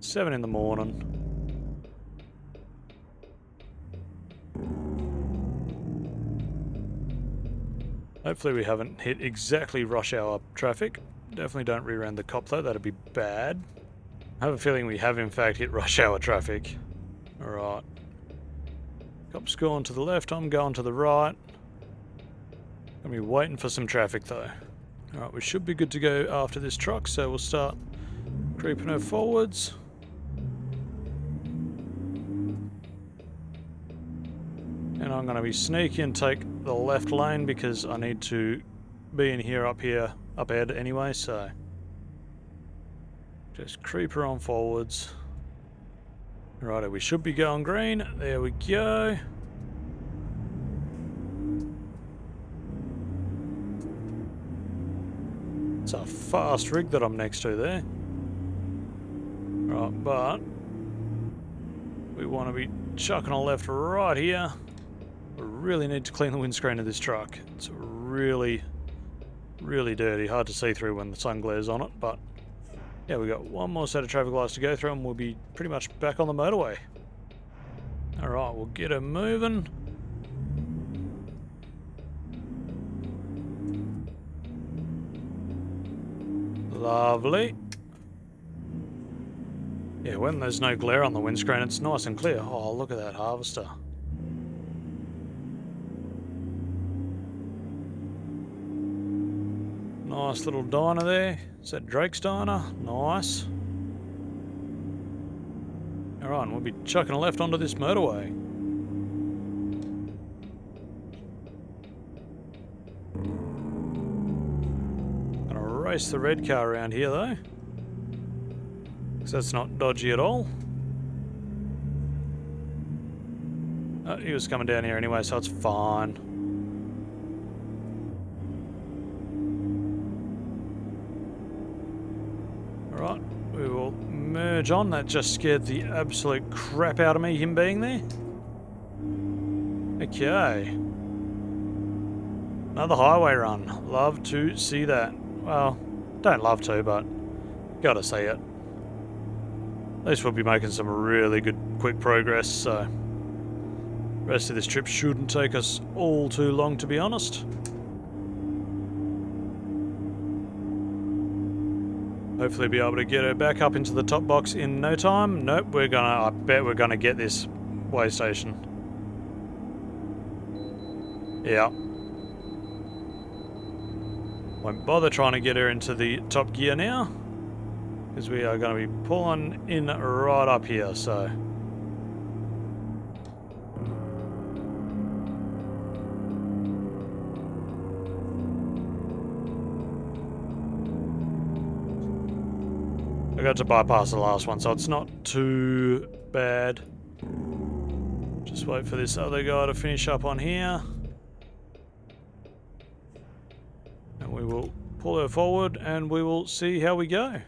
7 in the morning. Hopefully we haven't hit exactly rush hour traffic. Definitely don't rear-end the cop though, that'd be bad. I have a feeling we have in fact hit rush hour traffic. Alright. Cop's going to the left, I'm going to the right. Gonna be waiting for some traffic though. Alright, we should be good to go after this truck, so we'll start creeping her forwards. And I'm going to be sneaky and take the left lane because I need to be in here, up ahead anyway, so just creep her on forwards. Righto, we should be going green. There we go. It's a fast rig that I'm next to there. Right, but we want to be chucking a left right here. We really need to clean the windscreen of this truck. It's really, really dirty. Hard to see through when the sun glares on it, but yeah, we've got one more set of traffic lights to go through and we'll be pretty much back on the motorway. Alright, we'll get her moving. Lovely. Yeah, when there's no glare on the windscreen, it's nice and clear. Oh, look at that harvester. Nice little diner there. Is that Drake's diner? Nice. Alright, we'll be chucking a left onto this motorway. Gonna race the red car around here though, because that's not dodgy at all. Oh, he was coming down here anyway, so it's fine. Alright, we will merge on. That just scared the absolute crap out of me, him being there. Okay. Another highway run. Love to see that. Well, don't love to, but gotta see it. At least we'll be making some really good quick progress, so the rest of this trip shouldn't take us all too long, to be honest. Hopefully be able to get her back up into the top box in no time. Nope, I bet we're gonna get this way station. Yeah. Won't bother trying to get her into the top gear now, because we are going to be pulling in right up here, so. I got to bypass the last one, so it's not too bad. Just wait for this other guy to finish up on here. And we will pull her forward and we will see how we go.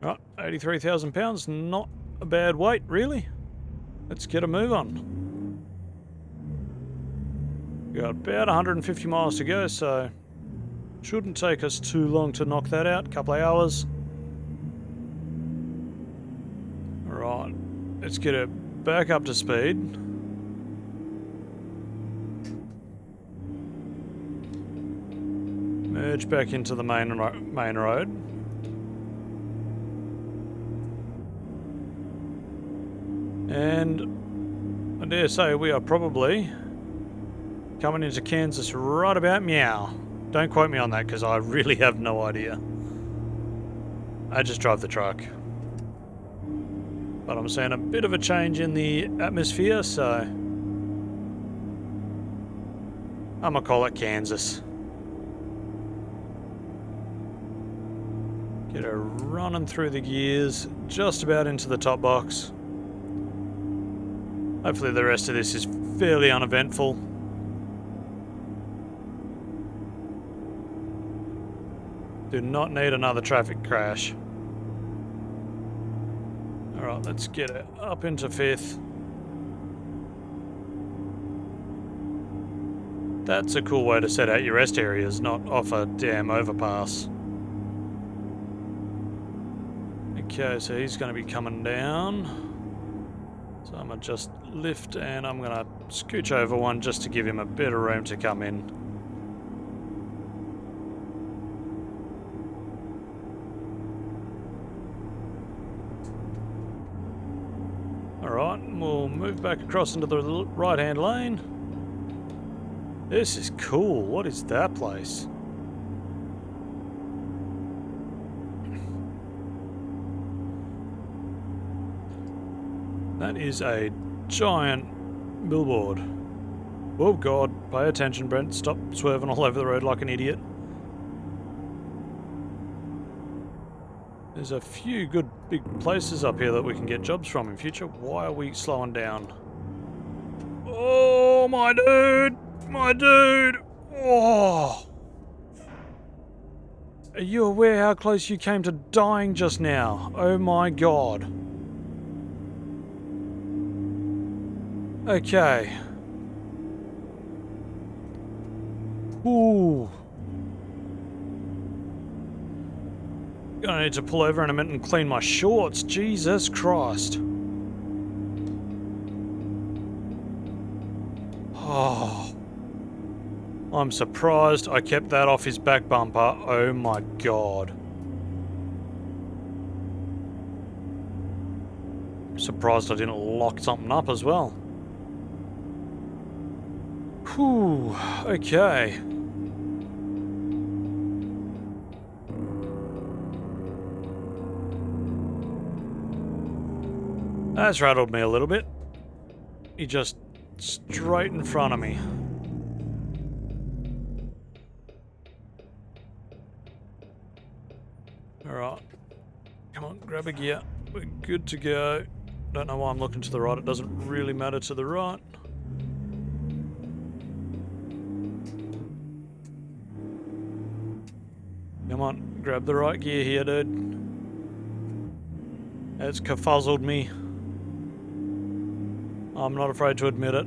Right, 83,000 pounds, not a bad weight, really. Let's get a move on. We've got about 150 miles to go, so shouldn't take us too long to knock that out. A couple of hours. Right, let's get her back up to speed. Merge back into the main road. And I dare say we are probably coming into Kansas right about meow. Don't quote me on that because I really have no idea. I just drive the truck. But I'm seeing a bit of a change in the atmosphere, so I'm gonna call it Kansas. Get her running through the gears, just about into the top box. Hopefully the rest of this is fairly uneventful. Do not need another traffic crash. Alright, let's get it up into fifth. That's a cool way to set out your rest areas, not off a damn overpass. Okay, so he's going to be coming down. So I'm going to just lift and I'm going to scooch over one just to give him a bit of room to come in. Alright, we'll move back across into the right-hand lane. This is cool. What is that place? That is a giant billboard. Oh god, pay attention, Brent. Stop swerving all over the road like an idiot. There's a few good big places up here that we can get jobs from in future. Why are we slowing down? Oh my dude! My dude! Oh! Are you aware how close you came to dying just now? Oh my god. Okay. Ooh. Gonna need to pull over in a minute and clean my shorts. Jesus Christ. Oh. I'm surprised I kept that off his back bumper. Oh my god. Surprised I didn't lock something up as well. Whew. Okay. That's rattled me a little bit. He just straight in front of me. Alright. Come on, grab a gear. We're good to go. Don't know why I'm looking to the right. It doesn't really matter to the right. Come on, grab the right gear here, dude. It's kerfuzzled me. I'm not afraid to admit it.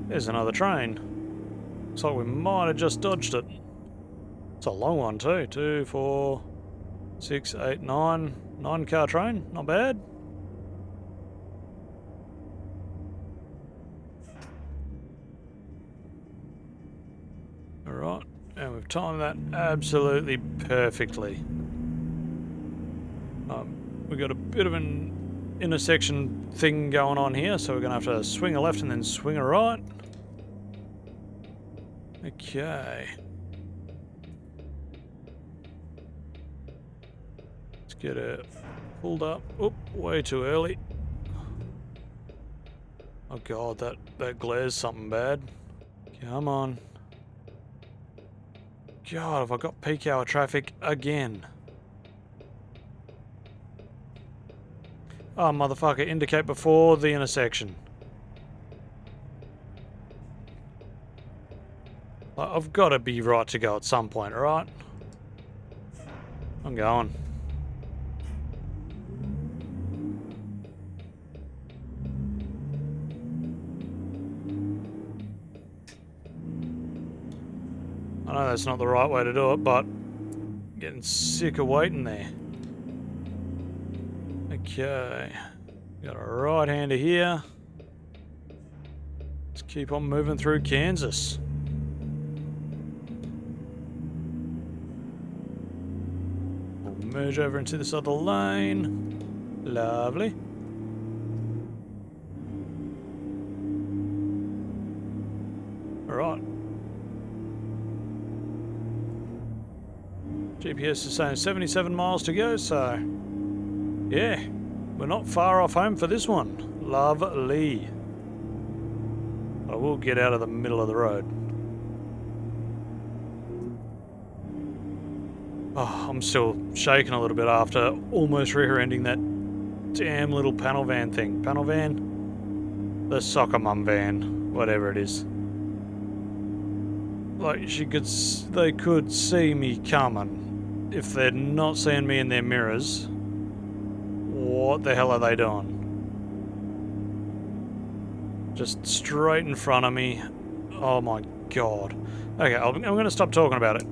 There's another train. Looks like we might have just dodged it. It's a long one too. 2, 4, 6, 8, 9. 9-car train. Not bad. Alright. And we've timed that absolutely perfectly. We've got a bit of an intersection thing going on here, so we're going to have to swing a left and then swing a right. Okay. Let's get it pulled up. Oop, way too early. Oh god, that glare's something bad. Come on. God, have I got peak hour traffic again? Oh, motherfucker, indicate before the intersection. I've got to be right to go at some point, right? I'm going. I know that's not the right way to do it, but I'm getting sick of waiting there. Okay, got a right-hander here. Let's keep on moving through Kansas. We'll merge over into this other lane. Lovely. Alright. GPS is saying 77 miles to go, so yeah, we're not far off home for this one. Lovely. I will get out of the middle of the road. Oh, I'm still shaking a little bit after almost rear-ending that damn little panel van thing. Panel van? The soccer mum van. Whatever it is. Like, they could see me coming. If they're not seeing me in their mirrors, what the hell are they doing? Just straight in front of me. Oh my god. Okay, I'm going to stop talking about it.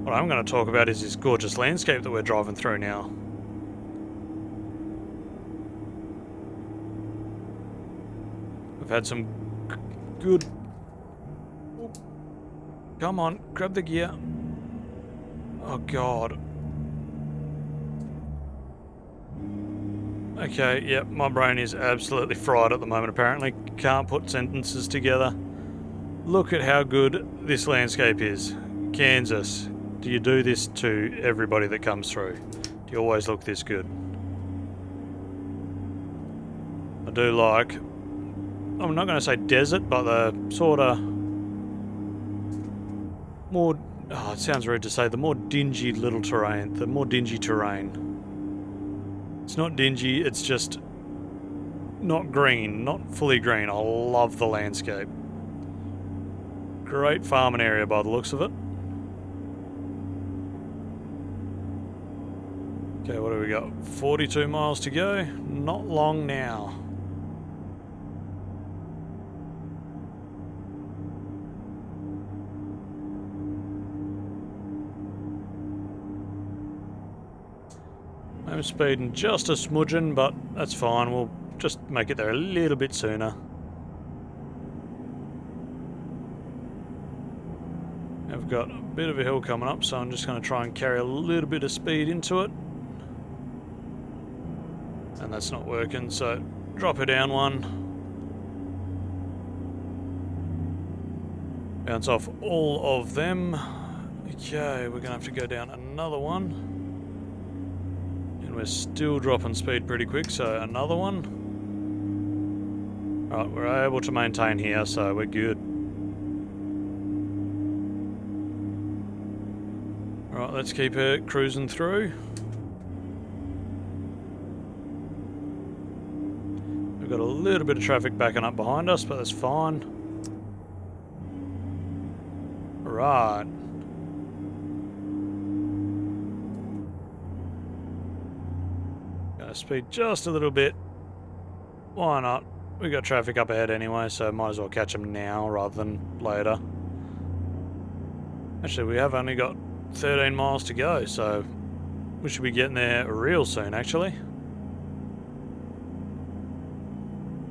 What I'm going to talk about is this gorgeous landscape that we're driving through now. We've had some good... Come on, grab the gear. Oh god. Okay, yep, my brain is absolutely fried at the moment apparently. Can't put sentences together. Look at how good this landscape is. Kansas, do you do this to everybody that comes through? Do you always look this good? I do like, I'm not going to say desert, but the sort of more, oh, it sounds rude to say, the more dingy little terrain, the more dingy terrain. It's not dingy, it's just not green, not fully green. I love the landscape. Great farming area by the looks of it. Okay, what do we got? 42 miles to go. Not long now. I'm speeding just a smudgeon, but that's fine. We'll just make it there a little bit sooner. I've got a bit of a hill coming up, so I'm just going to try and carry a little bit of speed into it. And that's not working, so drop her down one. Bounce off all of them. Okay, we're going to have to go down another one. And we're still dropping speed pretty quick, so another one. Alright, we're able to maintain here, so we're good. Alright, let's keep her cruising through. We've got a little bit of traffic backing up behind us, but that's fine. Right. Gonna speed just a little bit. Why not? We got traffic up ahead anyway, so might as well catch them now rather than later. Actually, we have only got 13 miles to go, so we should be getting there real soon, actually.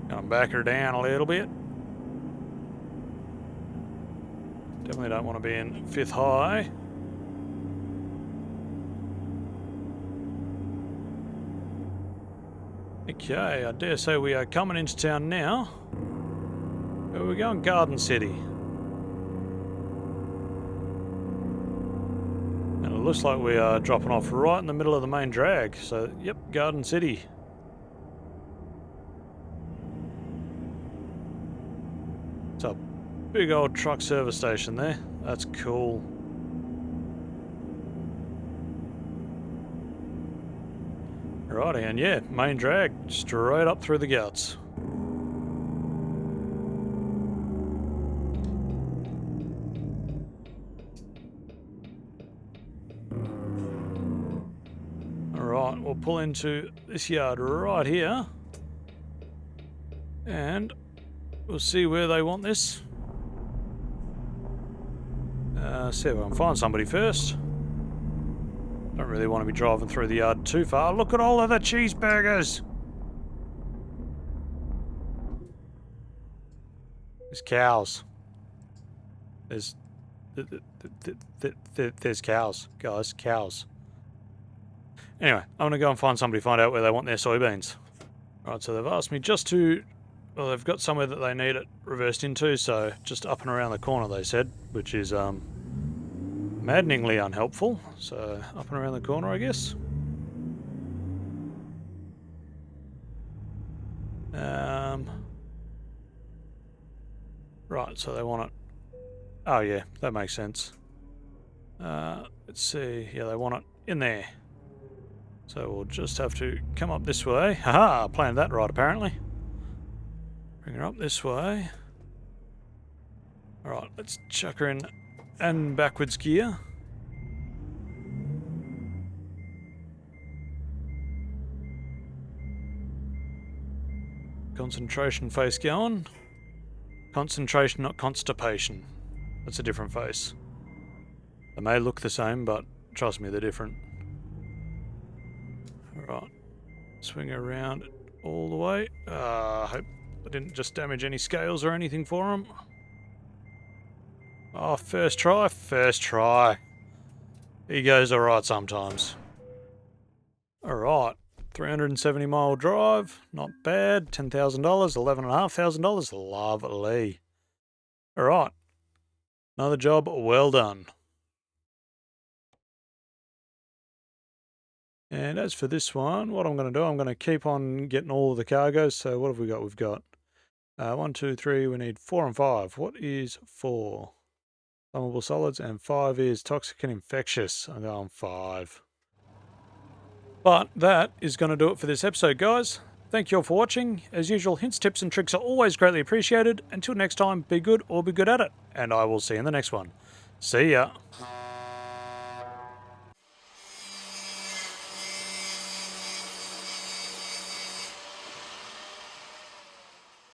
Gonna back her down a little bit. Definitely don't want to be in 5th high. Okay, I dare say we are coming into town now. Where are we going? Garden City. And it looks like we are dropping off right in the middle of the main drag. So, yep, Garden City. It's a big old truck service station there. That's cool. Righty, and yeah, main drag, straight up through the guts. Alright, we'll pull into this yard right here. And we'll see where they want this. See if I can find somebody first. Don't really want to be driving through the yard too far. Look at all of the cheeseburgers! There's cows. There's cows, guys. Cows. Anyway, I'm going to go and find somebody, find out where they want their soybeans. Right, so they've asked me just to... Well, they've got somewhere that they need it reversed into, so just up and around the corner, they said, which is maddeningly unhelpful. So up and around the corner, I guess. Right, so they want it. Oh yeah, that makes sense. Let's see. Yeah, they want it in there. So we'll just have to come up this way. Haha, planned that right apparently. Bring her up this way. Alright, let's chuck her in and backwards gear. Concentration face going. Concentration, not constipation. That's a different face. They may look the same, but trust me, they're different. Alright, swing her around all the way. I hope I didn't just damage any scales or anything for them. Oh, first try, first try. Ego's alright sometimes. Alright, 370 mile drive, not bad. $10,000, $11,500, lovely. Alright, another job well done. And as for this one, what I'm going to do, I'm going to keep on getting all of the cargoes. So what have we got? We've got 1, 2, 3, we need 4 and 5. What is 4? Flammable solids, and 5 is toxic and infectious. I'm going 5. But that is going to do it for this episode, guys. Thank you all for watching. As usual, hints, tips and tricks are always greatly appreciated. Until next time, be good or be good at it. And I will see you in the next one. See ya.